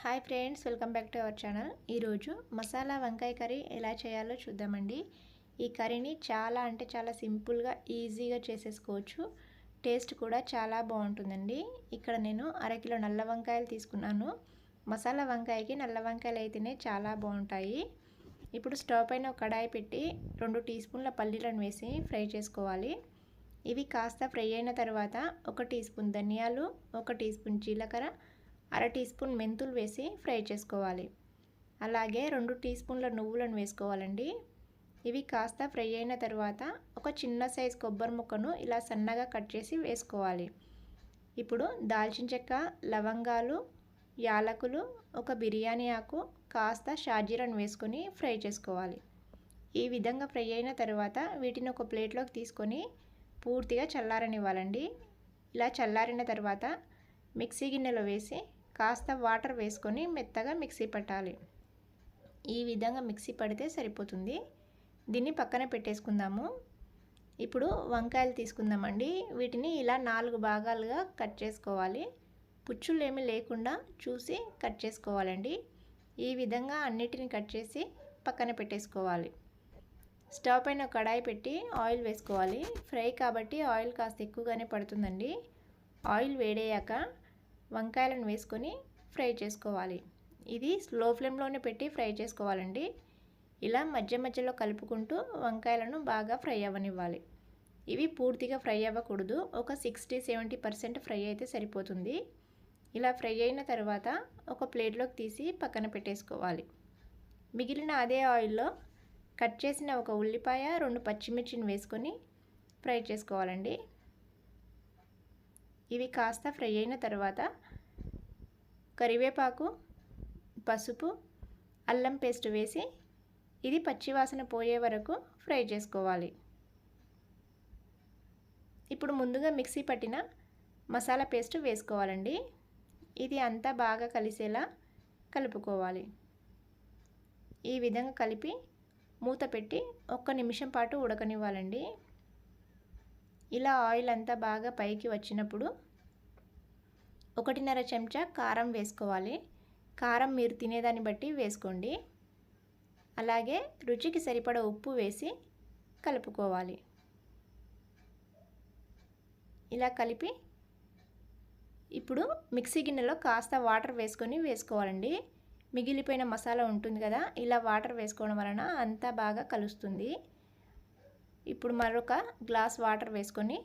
Hi friends, welcome back to our channel. ఈరోజు మసాలా వంకాయ curry ఎలా చేయాలో చూద్దామండి. ఈ కర్రీని చాలా సింపుల్గా ఈజీగా చేసేసుకోవచ్చు. టేస్ట్ కూడా చాలా బాగుంటుందండి. ఇక్కడ నేను అరకిలో నల్ల వంకాయలు తీసుకున్నాను. మసాలా వంకాయకి నల్ల వంకాయలు అయితేనే చాలా బాగుంటాయి. ఇప్పుడు స్టవ్ పైన ఒక కడాయి పెట్టి 2 టీ స్పూన్ల పల్లీలను వేసి ఫ్రై చేసుకోవాలి. ఇవి కాస్త ఫ్రై అయిన తర్వాత 1 టీ స్పూన్ ధనియాలు, 1 టీ స్పూన్ జీలకర్ర, అర టీ స్పూన్ మెంతులు వేసి ఫ్రై చేసుకోవాలి. అలాగే 2 టీ స్పూన్ల నువ్వులను వేసుకోవాలండి. ఇవి కాస్త ఫ్రై అయిన తర్వాత ఒక చిన్న సైజు కొబ్బరి ముక్కను ఇలా సన్నగా కట్ చేసి వేసుకోవాలి. ఇప్పుడు దాల్చిన చెక్క, లవంగాలు, యాలకులు, ఒక బిర్యానీ ఆకు, కాస్త షాజీరాను వేసుకొని ఫ్రై చేసుకోవాలి. ఈ విధంగా ఫ్రై అయిన తర్వాత వీటిని ఒక ప్లేట్లోకి తీసుకొని పూర్తిగా చల్లారనివ్వాలండి. ఇలా చల్లారిన తర్వాత మిక్సీ గిన్నెలో వేసి కాస్త వాటర్ వేసుకొని మెత్తగా మిక్సీ పట్టాలి. ఈ విధంగా మిక్సీ పడితే సరిపోతుంది. దీన్ని పక్కన పెట్టేసుకుందాము. ఇప్పుడు వంకాయలు తీసుకుందామండి. వీటిని ఇలా 4 భాగాలుగా కట్ చేసుకోవాలి. పుచ్చులు ఏమీ లేకుండా చూసి కట్ చేసుకోవాలండి. ఈ విధంగా అన్నిటిని కట్ చేసి పక్కన పెట్టేసుకోవాలి. స్టవ్ పైన కడాయి పెట్టి ఆయిల్ వేసుకోవాలి. ఫ్రై కాబట్టి ఆయిల్ కాస్త ఎక్కువగానే పడుతుందండి. ఆయిల్ వేడయ్యాక వంకాయలను వేసుకొని ఫ్రై చేసుకోవాలి. ఇది స్లో ఫ్లేమ్లోనే పెట్టి ఫ్రై చేసుకోవాలండి. ఇలా మధ్య మధ్యలో కలుపుకుంటూ వంకాయలను బాగా ఫ్రై అవ్వనివ్వాలి. ఇవి పూర్తిగా ఫ్రై అవ్వకూడదు. ఒక 60-70% ఫ్రై అయితే సరిపోతుంది. ఇలా ఫ్రై అయిన తర్వాత ఒక ప్లేట్లోకి తీసి పక్కన పెట్టేసుకోవాలి. మిగిలిన అదే ఆయిల్లో కట్ చేసిన ఒక ఉల్లిపాయ, 2 పచ్చిమిర్చిని వేసుకొని ఫ్రై చేసుకోవాలండి. ఇవి కాస్త ఫ్రై అయిన తర్వాత కరివేపాకు, పసుపు, అల్లం పేస్ట్ వేసి ఇది పచ్చివాసన పోయే వరకు ఫ్రై చేసుకోవాలి. ఇప్పుడు ముందుగా మిక్సీ పట్టిన మసాలా పేస్ట్ వేసుకోవాలండి. ఇది అంతా బాగా కలిసేలా కలుపుకోవాలి. ఈ విధంగా కలిపి మూత పెట్టి 1 నిమిషం పాటు ఉడకనివ్వాలండి. ఇలా ఆయిల్ అంతా బాగా పైకి వచ్చినప్పుడు 1.5 చెంచా కారం వేసుకోవాలి. కారం మీరు తినేదాన్ని బట్టి వేసుకోండి. అలాగే రుచికి సరిపడా ఉప్పు వేసి కలుపుకోవాలి. ఇలా కలిపి ఇప్పుడు మిక్సీ గిన్నెలో కాస్త వాటర్ వేసుకొని వేసుకోవాలండి. మిగిలిపోయిన మసాలా ఉంటుంది కదా, ఇలా వాటర్ వేసుకోవడం వలన అంతా బాగా కలుస్తుంది. ఇప్పుడు మరొక గ్లాస్ వాటర్ వేసుకొని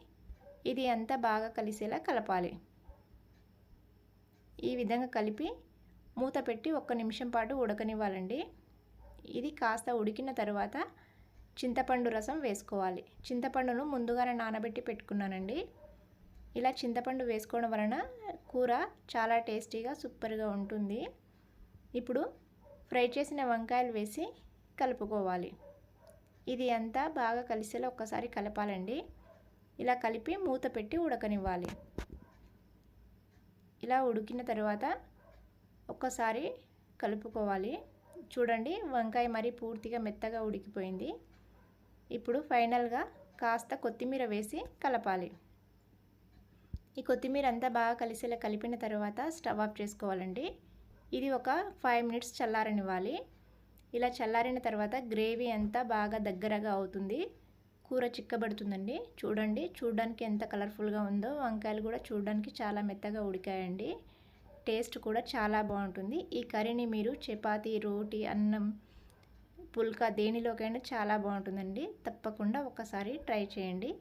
ఇది అంతా బాగా కలిసేలా కలపాలి. ఈ విధంగా కలిపి మూత పెట్టి 1 నిమిషం పాటు ఉడకనివ్వాలండి. ఇది కాస్త ఉడికిన తర్వాత చింతపండు రసం వేసుకోవాలి. చింతపండును ముందుగానే నానబెట్టి పెట్టుకున్నానండి. ఇలా చింతపండు వేసుకోవడం వలన కూర చాలా టేస్టీగా సూపర్గా ఉంటుంది. ఇప్పుడు ఫ్రై చేసిన వంకాయలు వేసి కలుపుకోవాలి. ఇది అంతా బాగా కలిసేలా ఒక్కసారి కలపాలండి. ఇలా కలిపి మూత పెట్టి ఉడకనివ్వాలి. ఇలా ఉడికిన తర్వాత ఒక్కసారి కలుపుకోవాలి. చూడండి, వంకాయ మరి పూర్తిగా మెత్తగా ఉడికిపోయింది. ఇప్పుడు ఫైనల్గా కాస్త కొత్తిమీర వేసి కలపాలి. ఈ కొత్తిమీర అంతా బాగా కలిసేలా కలిపిన తర్వాత స్టవ్ ఆఫ్ చేసుకోవాలండి. ఇది ఒక 5 మినిట్స్ చల్లారనివ్వాలి. ఇలా చల్లారిన తర్వాత గ్రేవీ అంతా బాగా దగ్గరగా అవుతుంది. కూర చిక్కబడుతుందండి. చూడడానికి ఎంత కలర్ఫుల్గా ఉందో. వంకాయలు కూడా చూడడానికి చాలా మెత్తగా ఉడికాయండి. టేస్ట్ కూడా చాలా బాగుంటుంది. ఈ కర్రీని మీరు చపాతీ, రోటీ, అన్నం, పుల్కా దేనిలోకైనా చాలా బాగుంటుందండి. తప్పకుండా ఒకసారి ట్రై చేయండి.